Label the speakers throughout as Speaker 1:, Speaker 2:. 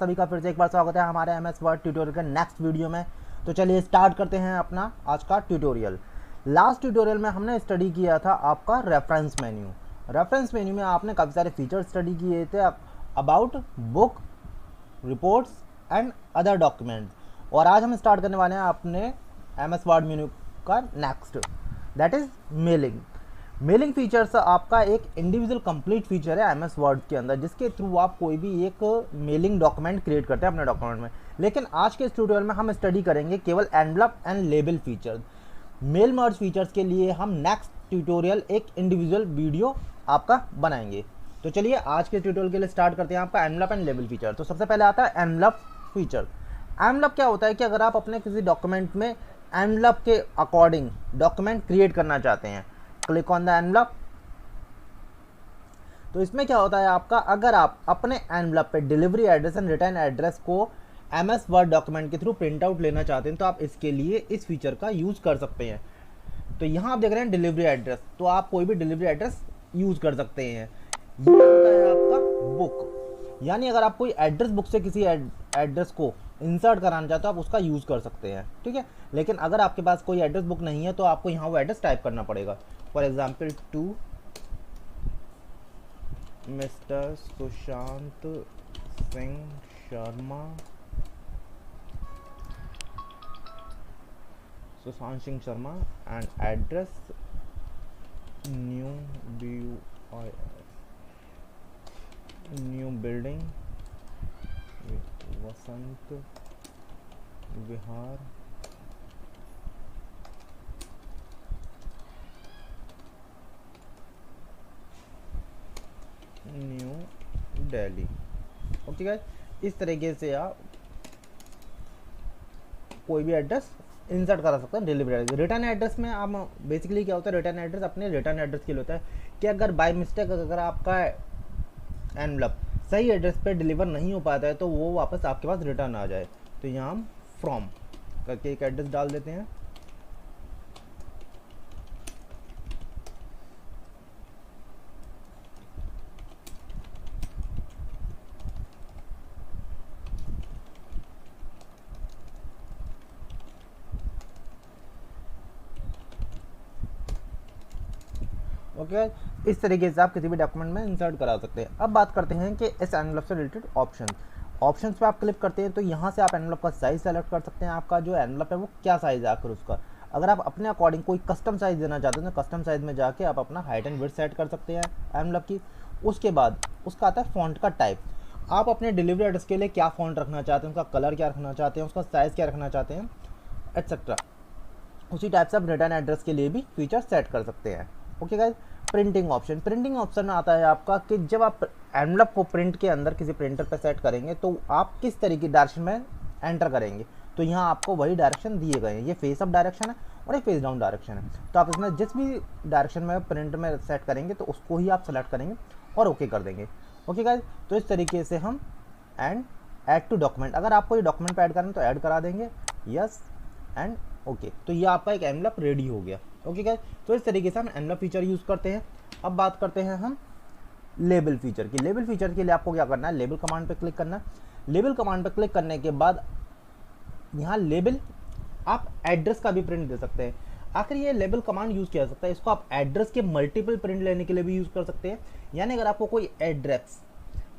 Speaker 1: सभी का फिर से एक बार स्वागत है हमारे एमएस वर्ड ट्यूटोरियल के नेक्स्ट वीडियो में। तो चलिए स्टार्ट करते हैं अपना आज का ट्यूटोरियल। लास्ट ट्यूटोरियल में हमने स्टडी किया था आपका रेफरेंस मेन्यू। रेफरेंस मेन्यू में आपने काफ़ी सारे फीचर्स स्टडी किए थे about book, reports and other documents. और आज हम स्टार्ट करने वाले हैं अपने एमएस वर्ड मेन्यू का next, that is mailing. Mailing features आपका एक इंडिविजुअल कंप्लीट फीचर है एमएस वर्ड के अंदर, जिसके थ्रू आप कोई भी एक मेलिंग डॉक्यूमेंट क्रिएट करते हैं अपने डॉक्यूमेंट में। लेकिन आज के इस ट्यूटोरियल में हम स्टडी करेंगे केवल envelope and label features. Mail merge features के लिए हम नेक्स्ट ट्यूटोरियल एक इंडिविजुअल वीडियो आपका बनाएंगे। तो चलिए आज के ट्यूटोरियल के लिए स्टार्ट करते हैं आपका एनवलप एंड लेबल फीचर। तो सबसे पहले आता है एनवलप फीचर। एनवलप क्या होता है कि अगर आप अपने किसी डॉक्यूमेंट में एनवलप के अकॉर्डिंग डॉक्यूमेंट क्रिएट करना चाहते हैं, क्लिक ऑन द एनवलप। तो इसमें क्या होता है आपका, अगर आप अपने एनवलप पे delivery address and return address को एमएस वर्ड डॉक्यूमेंट के थ्रू प्रिंट आउट लेना चाहते हैं तो आप इसके लिए इस फीचर का यूज कर सकते हैं। तो यहाँ आप देख रहे हैं डिलीवरी एड्रेस, तो आप कोई भी डिलीवरी एड्रेस यूज कर सकते हैं। ये होता है आपका बुक, यानी अगर आप कोई एड्रेस बुक से किसी एड्रेस को इंसर्ट कराना चाहते हो आप उसका यूज कर सकते हैं, ठीक है। लेकिन अगर आपके पास कोई एड्रेस बुक नहीं है तो आपको यहाँ वो एड्रेस टाइप करना पड़ेगा। For example to mister Sushant Singh Sharma, and address new building Vasant Vihar, New Delhi. Okay guys, इस तरीके से आप कोई भी एड्रेस इंसर्ट करा सकते हैं डिलीवरी एड्रेस। रिटर्न एड्रेस में आप बेसिकली क्या होता है, रिटर्न एड्रेस अपने रिटर्न एड्रेस के लिए होता है कि अगर बाय मिस्टेक अगर आपका एनवलप सही एड्रेस पे डिलीवर नहीं हो पाता है तो वो वापस आपके पास रिटर्न आ जाए। तो यहाँ हम फ्रॉम करके एक एड्रेस डाल देते हैं। ओके, इस तरीके से आप किसी भी डॉक्यूमेंट में इंसर्ट करा सकते हैं। अब बात करते हैं कि इस एनवलप से रिलेटेड ऑप्शंस पे आप क्लिक करते हैं तो यहाँ से आप एनवलप का साइज सेलेक्ट कर सकते हैं। आपका जो एनवलप है वो क्या साइज है आखिर उसका। अगर आप अपने अकॉर्डिंग कोई कस्टम साइज देना चाहते हैं तो कस्टम साइज में जाके आप अपना हाइट एंड विड्थ सेट कर सकते हैं एनवलप की। उसके बाद उसका आता है फॉन्ट का टाइप। आप अपने डिलीवरी एड्रेस के लिए क्या फॉन्ट रखना चाहते हैं, उसका कलर क्या रखना चाहते हैं, उसका साइज़ क्या रखना चाहते हैं, एट्सेट्रा। उसी टाइप से आप रिटर्न एड्रेस के लिए भी फीचर सेट कर सकते हैं। ओके गाइस, प्रिंटिंग ऑप्शन आता है आपका कि जब आप एनवलप को प्रिंट के अंदर किसी प्रिंटर पर सेट करेंगे तो आप किस तरीके डायरेक्शन में एंटर करेंगे। तो यहाँ आपको वही डायरेक्शन दिए गए हैं, ये फेस अप डायरेक्शन है और ये फेस डाउन डायरेक्शन है। तो आप इसमें जिस भी डायरेक्शन में प्रिंट में सेट करेंगे तो उसको ही आप सेलेक्ट करेंगे और ओके कर देंगे। ओके गाइस, तो इस तरीके से हम ऐड टू डॉक्यूमेंट, अगर आपको ये डॉक्यूमेंट पर ऐड करना है तो ऐड करा देंगे, यस एंड ओके। तो ये आपका एक एनवलप रेडी हो गया। ओके गाइस, तो इस तरीके से हम एनवलप फीचर यूज़ करते हैं। अब बात करते हैं हम लेबल फीचर की। लेबल फीचर के लिए आपको क्या करना है, लेबल कमांड पे क्लिक करना है। लेबल कमांड पे क्लिक करने के बाद यहाँ लेबल आप एड्रेस का भी प्रिंट दे सकते हैं। आखिर ये लेबल कमांड यूज़ किया जा सकता है, इसको आप एड्रेस के मल्टीपल प्रिंट लेने के लिए भी यूज़ कर सकते हैं। यानी अगर आपको कोई एड्रेस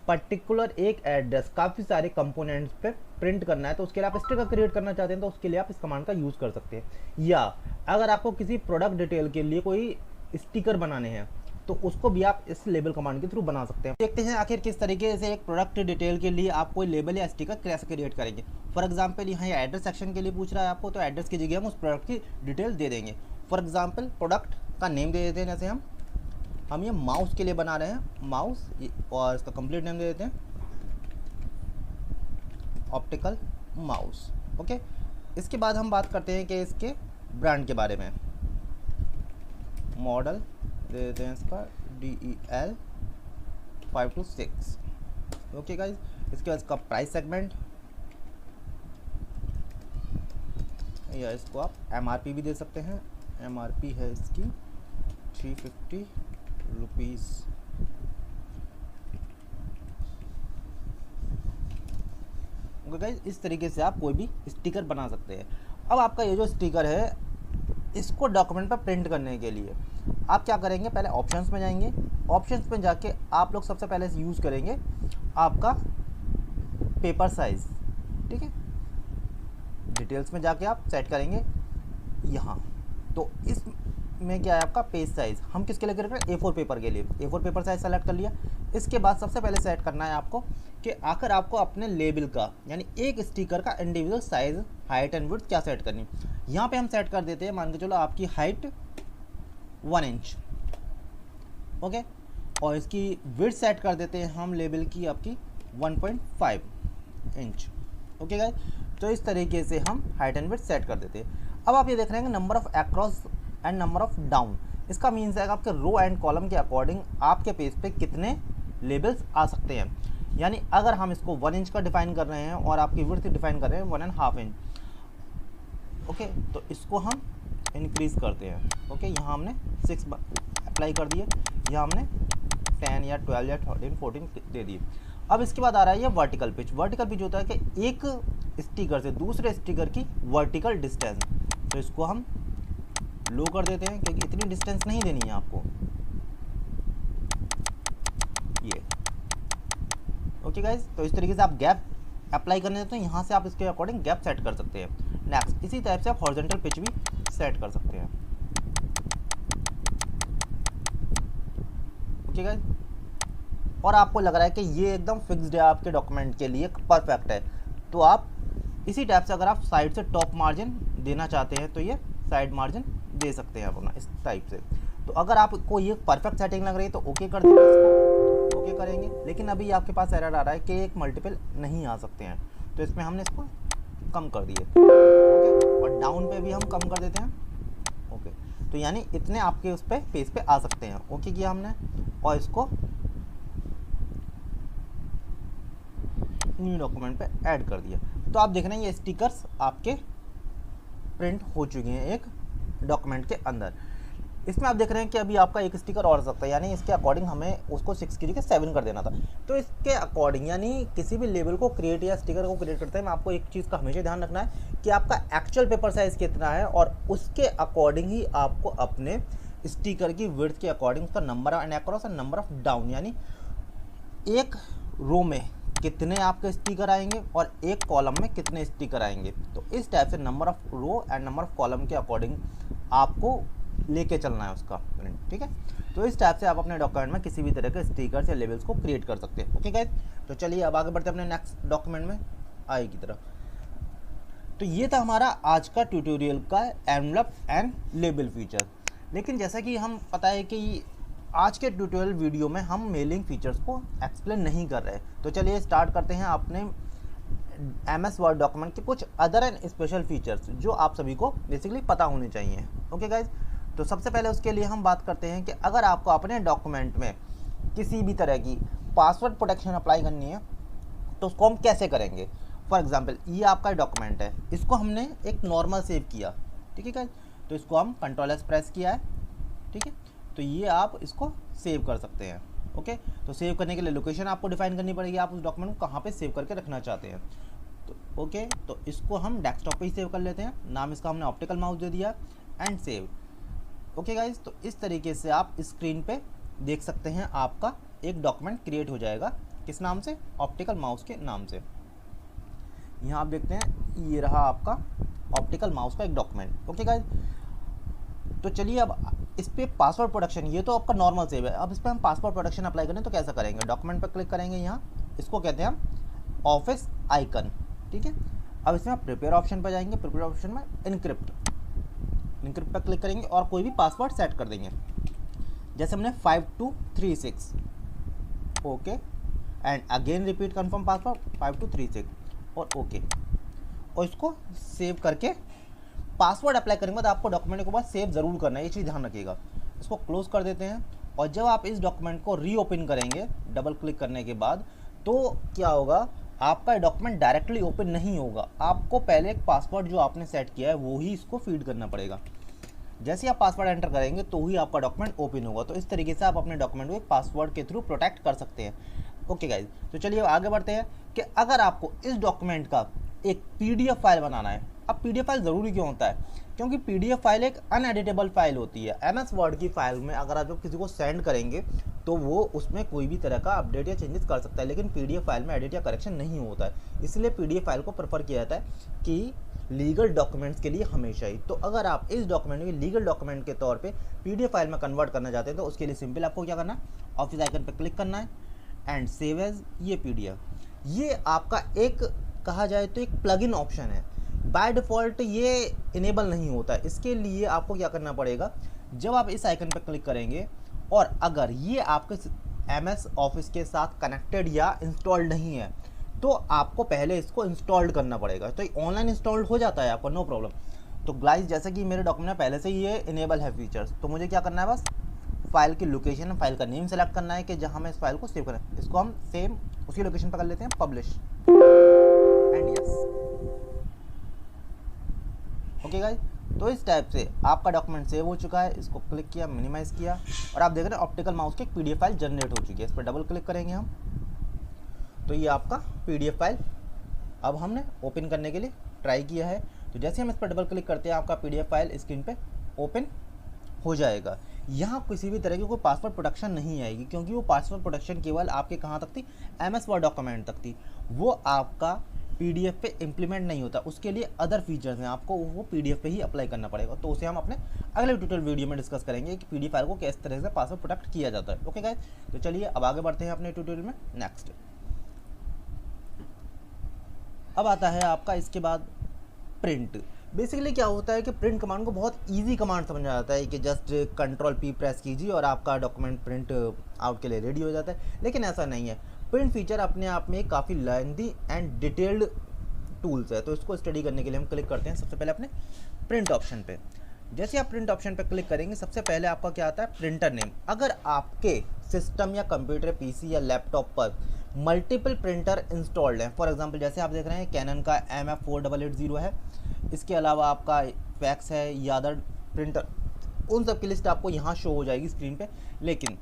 Speaker 1: पर्टिकुलर एक एड्रेस काफ़ी सारे कंपोनेंट्स पे प्रिंट करना है तो उसके लिए आप स्टिकर क्रिएट करना चाहते हैं तो उसके लिए आप इस कमांड का यूज़ कर सकते हैं। या अगर आपको किसी प्रोडक्ट डिटेल के लिए कोई स्टिकर बनाने हैं तो उसको भी आप इस लेबल कमांड के थ्रू बना सकते हैं। देखते हैं आखिर किस तरीके से एक प्रोडक्ट डिटेल के लिए आप कोई लेबल या स्टिकर कैसे क्रिएट करेंगे। फॉर एग्जांपल यहाँ ये एड्रेस सेक्शन के लिए पूछ रहा है आपको, तो एड्रेस की जगह हम उस प्रोडक्ट की डिटेल दे देंगे। फॉर एग्जाम्पल प्रोडक्ट का नेम दे देते हैं, जैसे हम ये माउस के लिए बना रहे हैं माउस, और इसका कंप्लीट नेम दे देते हैं ऑप्टिकल माउस। ओके, इसके बाद हम बात करते हैं कि इसके ब्रांड के बारे में। मॉडल दे देते हैं इसका DEL 526। ओके गाइज, इसके बाद इसका प्राइस सेगमेंट, या इसको आप MRP भी दे सकते हैं। MRP है इसकी 350 रुपीज़। ओके गाइस, इस तरीके से आप कोई भी स्टिकर बना सकते हैं। अब आपका ये जो स्टिकर है इसको डॉक्यूमेंट पर प्रिंट करने के लिए आप क्या करेंगे, पहले ऑप्शंस में जाएंगे। ऑप्शंस में जाके आप लोग सबसे पहले यूज़ करेंगे आपका पेपर साइज़, ठीक है। डिटेल्स में जाके आप सेट करेंगे यहाँ। तो इसमें क्या है आपका पेज साइज़, हम किसके लिए कर रहे हैं, A4 पेपर के लिए। A4 पेपर साइज़ सेलेक्ट कर लिया। इसके बाद सबसे पहले सेट करना है आपको कि आखिर आपको अपने लेबल का यानी एक स्टिकर का individual size, height and width क्या सेट करनी। यहाँ पे हम सेट कर देते हैं, मान के चलो आपकी हाइट 1 इंच, ओके, और इसकी विड्थ सेट कर देते हैं हम लेबल की आपकी 1.5 इंच, ओके गाइस। तो इस तरीके से हम हाइट एंड विड्थ सेट कर देते हैं। अब आप ये देख रहे हैं कि number of across and number of down, इसका मीन्स है आपके रो एंड कॉलम के अकॉर्डिंग आपके पेज पे कितने लेबल्स आ सकते हैं। यानी अगर हम इसको 1 इंच का डिफाइन कर रहे हैं और आपकी विड्थ डिफाइन कर रहे हैं 1.5 इंच, ओके, तो इसको हम इंक्रीज़ करते हैं, ओके। यहाँ हमने 6 अप्लाई कर दिए, यहाँ हमने 10 या 12 या 13 14 दे दिए। अब इसके बाद आ रहा है ये वर्टिकल पिच। वर्टिकल पिच होता है कि एक स्टिकर से दूसरे स्टिकर की वर्टिकल डिस्टेंस, तो इसको हम लो कर देते हैं क्योंकि इतनी डिस्टेंस नहीं देनी है आपको, ये, ओके गाइज। तो इस तरीके से आप गैप अप्लाई करने देते हैं, यहाँ से आप इसके अकॉर्डिंग गैप सेट कर सकते हैं। नेक्स्ट, इसी टाइप से आप हॉरिजॉन्टल पिच भी सेट कर सकते हैं, ओके गाइज। और आपको लग रहा है कि ये एकदम फिक्स्ड है आपके डॉक्यूमेंट के लिए, परफेक्ट है, तो आप इसी टाइप से अगर आप साइड से टॉप मार्जिन देना चाहते हैं तो ये साइड मार्जिन दे सकते हैं आप अपना इस टाइप से। तो अगर आपको ये परफेक्ट सेटिंग लग रही है तो ओके कर देंगे, इसको ओके करेंगे। लेकिन अभी आपके पास एरर आ रहा है कि एक मल्टीपल नहीं आ सकते हैं, तो इसमें हमने इसको कम कर दिए, ओके। और डाउन पे भी हम कम कर देते हैं, ओके। तो यानी इतने आपके उस पर पेज पे आ सकते हैं, ओके किया हमने। और इसको न्यू डॉक्यूमेंट पे ऐड कर दिया। तो आप देख रहे हैं ये स्टिकर्स आपके प्रिंट हो चुके हैं एक डॉक्यूमेंट के अंदर। इसमें आप देख रहे हैं कि अभी आपका एक स्टिकर और आ सकता है, यानी इसके अकॉर्डिंग हमें उसको 6 की जगह 7 कर देना था। तो इसके अकॉर्डिंग यानी किसी भी लेबल को क्रिएट या स्टिकर को क्रिएट करते हैं, आपको एक चीज़ का हमेशा ध्यान रखना है कि आपका एक्चुअल पेपर साइज़ कितना है, और उसके अकॉर्डिंग ही आपको अपने स्टिकर की विड्थ के अकॉर्डिंग उसका नंबर ऑफ अक्रॉस और नंबर ऑफ डाउन, यानी एक रो में कितने आपके स्टिकर आएंगे और एक कॉलम में कितने स्टिकर आएंगे। तो इस टाइप से number of row and number of column के अकॉर्डिंग आपको लेके चलना है उसका प्रिंट, ठीक है। तो इस टाइप से आप अपने डॉक्यूमेंट में किसी भी तरह के स्टिकर्स या लेबल्स को क्रिएट कर सकते हैं, ओके गाइस। तो चलिए अब आगे बढ़ते हैं अपने नेक्स्ट डॉक्यूमेंट में आगे की तरफ। तो ये था हमारा आज का ट्यूटोरियल का एनवलप एंड लेबल फीचर। लेकिन जैसा कि हम पता है कि आज के ट्यूटोरियल वीडियो में हम मेलिंग फीचर्स को एक्सप्लेन नहीं कर रहे, तो चलिए स्टार्ट करते हैं अपने MS वर्ड डॉक्यूमेंट के कुछ अदर एंड स्पेशल फीचर्स जो आप सभी को बेसिकली पता होने चाहिए, ओके गाइज। तो सबसे पहले उसके लिए हम बात करते हैं कि अगर आपको अपने डॉक्यूमेंट में किसी भी तरह की पासवर्ड प्रोटेक्शन अप्लाई करनी है तो उसको हम कैसे करेंगे। फॉर एग्जांपल ये आपका डॉक्यूमेंट है, इसको हमने एक नॉर्मल सेव किया, ठीक है गाइज। तो इसको हम Ctrl+S प्रेस किया है, ठीक है। तो ये आप इसको सेव कर सकते हैं, ओके। तो सेव करने के लिए लोकेशन आपको डिफाइन करनी पड़ेगी, आप उस डॉक्यूमेंट को कहाँ पे सेव करके रखना चाहते हैं। तो ओके, तो इसको हम डेस्कटॉप पे ही सेव कर लेते हैं। नाम इसका हमने ऑप्टिकल माउस दे दिया एंड सेव, ओके गाइज। तो इस तरीके से आप स्क्रीन पे देख सकते हैं आपका एक डॉक्यूमेंट क्रिएट हो जाएगा, किस नाम से, ऑप्टिकल माउस के नाम से। यहाँ आप देखते हैं ये रहा आपका ऑप्टिकल माउस का एक डॉक्यूमेंट, ओके गाइज। तो चलिए अब इस पर पासवर्ड प्रोटेक्शन, ये तो आपका नॉर्मल सेव है, अब इस पर हम पासवर्ड प्रोटेक्शन अप्लाई करें तो कैसा करेंगे। डॉक्यूमेंट पर क्लिक करेंगे, यहाँ इसको कहते हैं हम ऑफिस आइकन, ठीक है। अब इसमें आप प्रिपेयर ऑप्शन पर जाएंगे, प्रिपेयर ऑप्शन में इनक्रिप्ट पर क्लिक करेंगे और कोई भी पासवर्ड सेट कर देंगे, जैसे हमने 5236, okay, and again repeat confirm password 5236 और ओके। और इसको सेव करके पासवर्ड अप्लाई करने के बाद आपको डॉक्यूमेंट के बाद सेव ज़रूर करना है, ये चीज़ ध्यान रखिएगा। इसको क्लोज कर देते हैं और जब आप इस डॉक्यूमेंट को रीओपन करेंगे डबल क्लिक करने के बाद, तो क्या होगा, आपका डॉक्यूमेंट डायरेक्टली ओपन नहीं होगा, आपको पहले एक पासवर्ड जो आपने सेट किया है वो ही इसको फीड करना पड़ेगा। जैसे आप पासवर्ड एंटर करेंगे तो ही आपका डॉक्यूमेंट ओपन होगा। तो इस तरीके से आप अपने डॉक्यूमेंट को एक पासवर्ड के थ्रू प्रोटेक्ट कर सकते हैं। ओके गाइज, तो चलिए आगे बढ़ते हैं कि अगर आपको इस डॉक्यूमेंट का एक पीडीएफ फाइल बनाना है। अब पीडीएफ फाइल ज़रूरी क्यों होता है? क्योंकि पीडीएफ फाइल एक अनएडिटेबल फाइल होती है। एमएस वर्ड की फाइल में अगर आप जब किसी को सेंड करेंगे तो वो उसमें कोई भी तरह का अपडेट या चेंजेस कर सकता है, लेकिन पीडीएफ फाइल में एडिट या करेक्शन नहीं होता है। इसलिए पीडीएफ फाइल को प्रेफर किया जाता है कि लीगल डॉक्यूमेंट्स के लिए हमेशा ही। तो अगर आप इस डॉक्यूमेंट को लीगल डॉक्यूमेंट के तौर पे पीडीएफ फाइल में कन्वर्ट करना चाहते हैं तो उसके लिए सिंपल आपको क्या करना है, ऑफिस आइकन पर क्लिक करना है एंड सेव एज ये पीडीएफ। ये आपका एक कहा जाए तो एक प्लगइन ऑप्शन है। बाय डिफ़ॉल्ट ये इनेबल नहीं होता है। इसके लिए आपको क्या करना पड़ेगा, जब आप इस आइकन पर क्लिक करेंगे और अगर ये आपके एमएस ऑफिस के साथ कनेक्टेड या इंस्टॉल्ड नहीं है तो आपको पहले इसको इंस्टॉल्ड करना पड़ेगा। तो ऑनलाइन इंस्टॉल्ड हो जाता है आपको, नो प्रॉब्लम। तो गाइस जैसे कि मेरे डॉक्यूमेंट में पहले से ही ये इनेबल है फीचर्स, तो मुझे क्या करना है, बस फाइल की लोकेशन, फाइल का नेम सेलेक्ट करना है कि जहाँ मैं इस फाइल को सेव करें। इसको हम सेम उसी लोकेशन पर कर लेते हैं, publish and yes. Okay guys, तो इस टाइप से आपका डॉक्यूमेंट सेव हो चुका है। इसको क्लिक किया, मिनिमाइज किया और आप देख रहे हैं ऑप्टिकल माउस की एक पीडीएफ फाइल जनरेट हो चुकी है। इस पर डबल क्लिक करेंगे हम तो ये आपका पीडीएफ फाइल अब हमने ओपन करने के लिए ट्राई किया है। तो जैसे हम इस पर डबल क्लिक करते हैं आपका पीडीएफ फाइल स्क्रीन पे ओपन हो जाएगा। यहाँ किसी भी तरह की कोई पासवर्ड प्रोटेक्शन नहीं आएगी, क्योंकि वो पासवर्ड प्रोटेक्शन केवल आपके कहाँ तक थी, एमएस वर्ड डॉक्यूमेंट तक थी। वो आपका पीडीएफ पे इम्प्लीमेंट नहीं होता, उसके लिए अदर फीचर्स हैं, आपको वो पीडीएफ पे ही अप्लाई करना पड़ेगा। तो उसे हम अपने अगले ट्यूटोरियल वीडियो में डिस्कस करेंगे कि पीडीएफ फाइल को किस तरह से पासवर्ड प्रोटेक्ट किया जाता है। ओके गाइस, तो चलिए अब आगे बढ़ते हैं अपने ट्यूटोरियल में। नेक्स्ट अब आता है आपका इसके बाद प्रिंट। बेसिकली क्या होता है कि प्रिंट कमांड को बहुत इजी कमांड समझा जाता है कि जस्ट कंट्रोल पी प्रेस कीजिए और आपका डॉक्यूमेंट प्रिंट आउट के लिए रेडी हो जाता है, लेकिन ऐसा नहीं है। प्रिंट फीचर अपने आप में काफ़ी लेंथी एंड डिटेल्ड टूल्स है। तो इसको स्टडी करने के लिए हम क्लिक करते हैं सबसे पहले अपने प्रिंट ऑप्शन पे। जैसे आप प्रिंट ऑप्शन पे क्लिक करेंगे सबसे पहले आपका क्या आता है, प्रिंटर नेम। अगर आपके सिस्टम या कंप्यूटर, पीसी या लैपटॉप पर मल्टीपल प्रिंटर इंस्टॉल्ड हैं, फॉर एग्जांपल जैसे आप देख रहे हैं कैनन का MF4880 है, इसके अलावा आपका फैक्स है या अदर प्रिंटर, उन सब की लिस्ट आपको यहाँ शो हो जाएगी स्क्रीन पे। लेकिन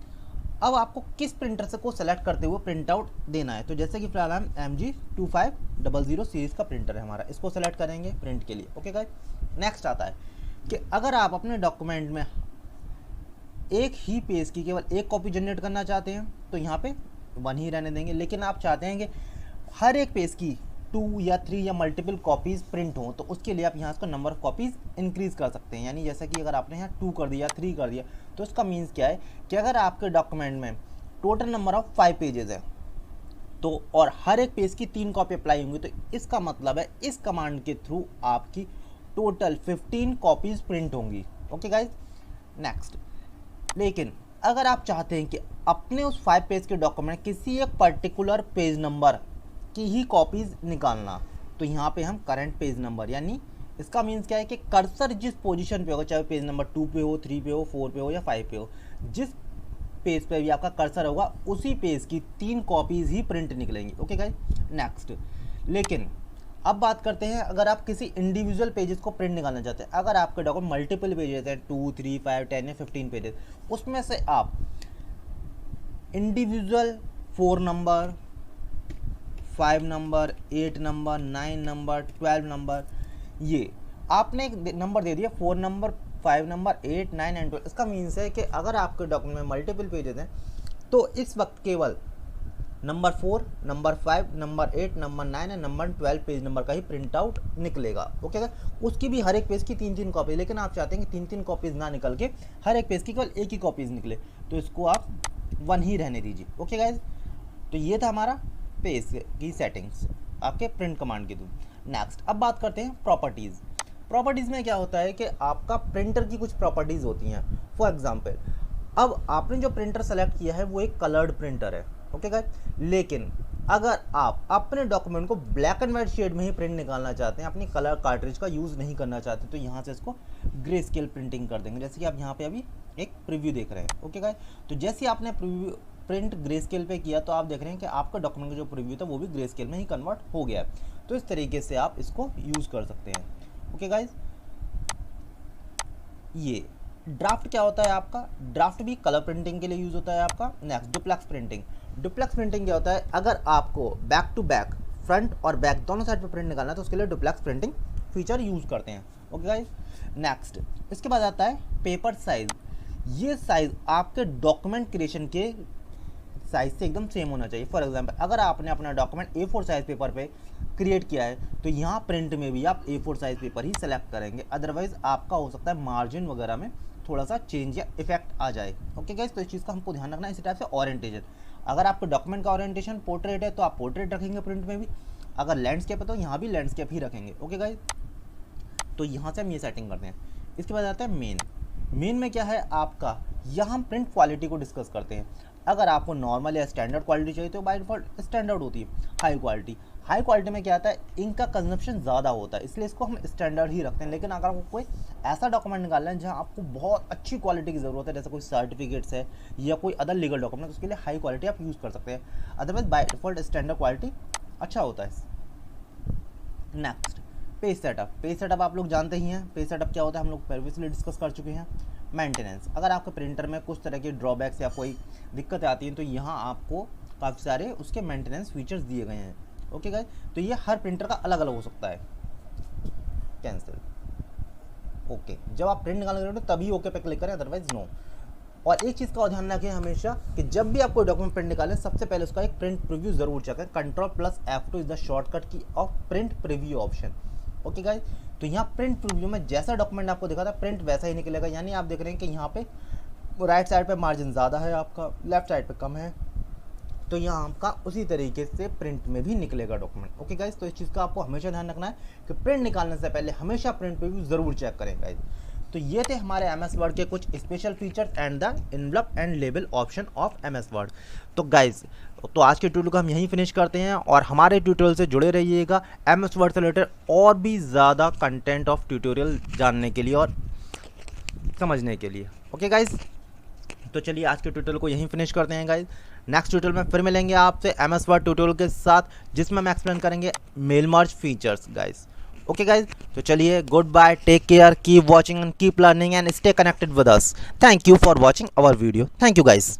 Speaker 1: अब आपको किस प्रिंटर से को सेलेक्ट करते हुए प्रिंट आउट देना है, तो जैसे कि फिलहाल हम MG2500 सीरीज़ का प्रिंटर है हमारा, इसको सेलेक्ट करेंगे प्रिंट के लिए। ओके गाइस, नेक्स्ट आता है कि अगर आप अपने डॉक्यूमेंट में एक ही पेज की केवल एक कॉपी जनरेट करना चाहते हैं तो यहाँ पे 1 ही रहने देंगे, लेकिन आप चाहते हैं कि हर एक पेज की 2 या 3 या मल्टीपल कॉपीज़ प्रिंट हों, तो उसके लिए आप यहाँ इसको नंबर ऑफ कॉपीज़ इंक्रीज़ कर सकते हैं। यानी जैसे कि अगर आपने यहाँ 2 कर दिया, 3 कर दिया, तो इसका मीन्स क्या है कि अगर आपके डॉक्यूमेंट में टोटल नंबर ऑफ 5 पेजेस है तो और हर एक पेज की 3 कॉपी अप्लाई होंगी, तो इसका मतलब है इस कमांड के थ्रू आपकी टोटल 15 कॉपीज़ प्रिंट होंगी। Okay guys, next. लेकिन अगर आप चाहते हैं कि अपने उस 5 पेज के डॉक्यूमेंट किसी एक पर्टिकुलर पेज नंबर की ही कॉपीज़ निकालना, तो यहाँ पे हम करंट पेज नंबर, यानी इसका मीन्स क्या है कि कर्सर जिस पोजीशन पे होगा, चाहे पेज नंबर 2 पे हो, 3 पे हो, 4 पे हो या 5 पे हो, जिस पेज पे भी आपका कर्सर होगा उसी पेज की 3 कॉपीज़ ही प्रिंट निकलेंगी। Okay guys, next. लेकिन अब बात करते हैं अगर आप किसी इंडिविजुअल पेजेस को प्रिंट निकालना चाहते हैं। अगर आपके डॉक्यूमेंट मल्टीपल पेजेस हैं, 2, 3, 5, 10 या 15 पेजेस, उसमें से आप individual 4 number, 5 number, 8 number, 9 number, 12 number, ये आपने एक नंबर दे दिया 4 नंबर, 5 नंबर, 8, 9 एंड 12। इसका मीन्स है कि अगर आपके डॉक्यूमेंट में मल्टीपल पेजेस हैं तो इस वक्त केवल नंबर 4, नंबर 5, नंबर 8, नंबर 9 और नंबर 12 पेज नंबर का ही प्रिंट आउट निकलेगा। ओके सर, उसकी भी हर एक पेज की 3-3 कॉपी, लेकिन आप चाहते हैं कि 3-3 कॉपीज़ ना निकल के हर एक पेज की केवल एक ही कॉपीज़ निकले, तो इसको आप 1 ही रहने दीजिए। ओके गाइज, तो ये था हमारा पेज की सेटिंग्स आपके प्रिंट कमांड के थ्रू। नेक्स्ट, अब बात करते हैं प्रॉपर्टीज़। प्रॉपर्टीज़ में क्या होता है कि आपका प्रिंटर की कुछ प्रॉपर्टीज़ होती हैं। फॉर एग्जांपल, अब आपने जो प्रिंटर सेलेक्ट किया है वो एक कलर्ड प्रिंटर है। ओके गाइस, लेकिन अगर आप अपने डॉक्यूमेंट को ब्लैक एंड वाइट शेड में ही प्रिंट निकालना चाहते हैं, अपनी कलर कार्ट्रिज का यूज़ नहीं करना चाहते, तो यहाँ से इसको ग्रे स्केल प्रिंटिंग कर देंगे, जैसे कि आप यहाँ पे अभी एक प्रीव्यू देख रहे हैं। ओके गाइस, तो जैसे आपने प्रिंट ग्रे स्केल पे किया तो आप देख रहे हैं कि आपका डॉक्यूमेंट का जो प्रीव्यू था वो भी ग्रे स्केल में ही कन्वर्ट हो गया है। तो इस तरीके से आप इसको यूज़ कर सकते हैं। ओके गाइज, ये ड्राफ्ट क्या होता है आपका, ड्राफ्ट भी कलर प्रिंटिंग के लिए यूज़ होता है आपका। Next duplex printing, duplex printing क्या होता है, अगर आपको बैक टू बैक फ्रंट और बैक दोनों साइड पे प्रिंट निकालना है तो उसके लिए डुप्लेक्स प्रिंटिंग फीचर यूज़ करते हैं। ओके गाइस, नेक्स्ट इसके बाद आता है पेपर साइज। ये साइज़ आपके डॉक्यूमेंट क्रिएशन के साइज से एकदम सेम होना चाहिए। फॉर एग्जांपल अगर आपने अपना डॉक्यूमेंट A4 साइज पेपर पे क्रिएट किया है तो यहाँ प्रिंट में भी आप A4 साइज पेपर ही सेलेक्ट करेंगे, अदरवाइज आपका हो सकता है मार्जिन वगैरह में थोड़ा सा चेंज या इफेक्ट आ जाए। ओके गाइस, तो इस चीज़ का हमको ध्यान रखना है। इसी टाइप से ओरिएंटेशन, अगर आपके डॉक्यूमेंट का ओरिएंटेशन पोर्ट्रेट है तो आप पोर्ट्रेट रखेंगे प्रिंट में भी, अगर लैंडस्केप है तो यहाँ भी लैंडस्केप ही रखेंगे। ओके गाइस, तो यहाँ से हम ये सेटिंग करते हैं। इसके बाद आता है मेन। मेन में क्या है आपका, यहाँ हम प्रिंट क्वालिटी को डिस्कस करते हैं। अगर आपको नॉर्मल या स्टैंडर्ड क्वालिटी चाहिए तो बाय डिफॉल्ट स्टैंडर्ड होती है। हाई क्वालिटी, हाई क्वालिटी में क्या आता है, इंक का कंजप्शन ज़्यादा होता है, इसलिए इसको हम स्टैंडर्ड ही रखते हैं। लेकिन अगर आपको कोई ऐसा डॉक्यूमेंट निकालना है जहाँ आपको बहुत अच्छी क्वालिटी की ज़रूरत है, जैसे कोई सर्टिफिकेट्स है या कोई अदर लीगल डॉक्यूमेंट, तो उसके लिए हाई क्वालिटी आप यूज़ कर सकते हैं। Otherwise by default standard quality अच्छा होता है। Next page setup. Page setup आप लोग जानते ही हैं, पेज सेटअप क्या होता है हम लोग प्रीवियसली डिस्कस कर चुके हैं। मेंटेनेंस, अगर आपके प्रिंटर में कुछ तरह के ड्रॉबैक्स या कोई दिक्कत आती है तो यहाँ आपको काफ़ी सारे उसके मेंटेनेंस फीचर्स दिए गए हैं। ओके गाइस, तो ये हर प्रिंटर का अलग अलग हो सकता है। कैंसिल, ओके, जब आप प्रिंट निकालने तो तभी ओके पे क्लिक करें, अदरवाइज नो। और एक चीज़ का ध्यान रखें हमेशा कि जब भी आप कोई डॉक्यूमेंट प्रिंट निकालें सबसे पहले उसका एक प्रिंट प्रीव्यू जरूर चेक करें। Ctrl+F2 इज द शॉर्टकट की of print preview option. Okay guys, तो यहाँ प्रिंट प्रीव्यू में जैसा डॉक्यूमेंट आपको दिखा था प्रिंट वैसा ही निकलेगा। यानी आप देख रहे हैं कि यहाँ पे राइट साइड पे मार्जिन ज़्यादा है आपका, लेफ्ट साइड पे कम है, तो यहाँ आपका उसी तरीके से प्रिंट में भी निकलेगा डॉक्यूमेंट। ओके गाइस, तो इस चीज़ का आपको हमेशा ध्यान रखना है कि प्रिंट निकालने से पहले हमेशा प्रिंट प्रीव्यू ज़रूर चेक करें गाइस। तो ये थे हमारे MS वर्ड के कुछ special features and the envelope and label option of MS word. तो गाइज, तो आज के ट्यूटोरियल को हम यहीं फिनिश करते हैं और हमारे ट्यूटोरियल से जुड़े रहिएगा MS वर्ड से रिलेटेड और भी ज़्यादा कंटेंट ऑफ ट्यूटोरियल जानने के लिए और समझने के लिए। ओके गाइज, तो चलिए आज के ट्यूटोरियल को यहीं फिनिश करते हैं गाइज। नेक्स्ट ट्यूटोरियल में फिर मिलेंगे आपसे MS वर्ड ट्यूटोरियल के साथ, जिसमें हम एक्सप्लेन करेंगे mail merge features guys. Okay guys, so चलिए goodbye, take care, keep watching and keep learning and stay connected with us. Thank you for watching our video. Thank you guys.